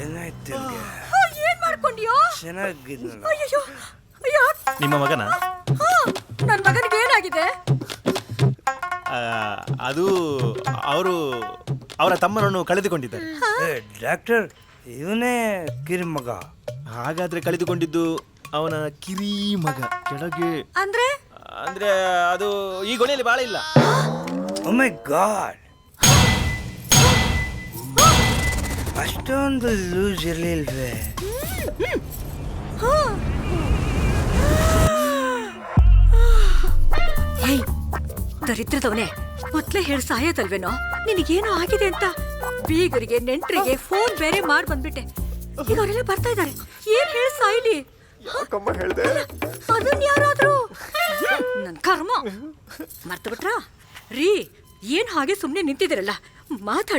ಏನಾಯ್ತು? ಏನ್ ಮಾಡ್ಕೊಂಡಿಯೋ? ಚೆನ್ನಾಗಿದ್ನಲ್ಲ. ಅಯ್ಯೋ ಅಯ್ಯೋ, ನಿಮ್ಮ ಮಗನ ನನ್ ಮಗನಿಗೆ ಏನಾಗಿದೆ? ಅದು ಅವರ ತಮ್ಮನನ್ನು ಕಳೆದುಕೊಂಡಿದ್ದಾರೆ. ಡಾಕ್ಟರ್, ಇವನೇ ಕಿರಿ ಮಗ. ಹಾಗಾದ್ರೆ ಕಳೆದುಕೊಂಡಿದ್ದು ಅವನ ಕಿರಿ ಮಗ. ಕೆಳಗೆ ಅಂದ್ರೆ ಅಂದ್ರೆ ಅದು ಈ ಗೊನೆಯಲ್ಲಿ ಬಾಳ ಇಲ್ಲ. ಓ ಮೈ ಗಾಡ್, ಅಷ್ಟೊಂದು ಲೂಸ್ ಇರ್ಲಿಲ್ವೇ? ಹೇಯ್, ದರಿದ್ರದವನೇ, ಮೊದ್ಲೇ ಹೇಳಿ ಸಾಯೋದಲ್ವೇನೋ? ನಿನಗೇನೋ ಆಗಿದೆ ಅಂತ ಬೀಗರಿಗೆ ನೆಂಟ್ರಿಗೆ ಫೋನ್ ಬೇರೆ ಮಾಡಿ ಬಂದ್ಬಿಟ್ಟೆ. ಈಗ ಅವರೆಲ್ಲ ಬರ್ತಾ ಇದ್ದಾರೆ. ಏನ್ ಹೇಳಿ ಸಾಯ್ಲಿ? ಅದನ್ನ ಯಾರಾದ್ರೂ ನನ್ ಕರ್ಮ ಮರ್ತು ಬಿಟ್ರಾ? ರೀ, ಏನ್ ಹಾಗೆ ಸುಮ್ನೆ ನಿಂತಿದ್ದೀರಲ್ಲ, ಮಾತಾಡಿ.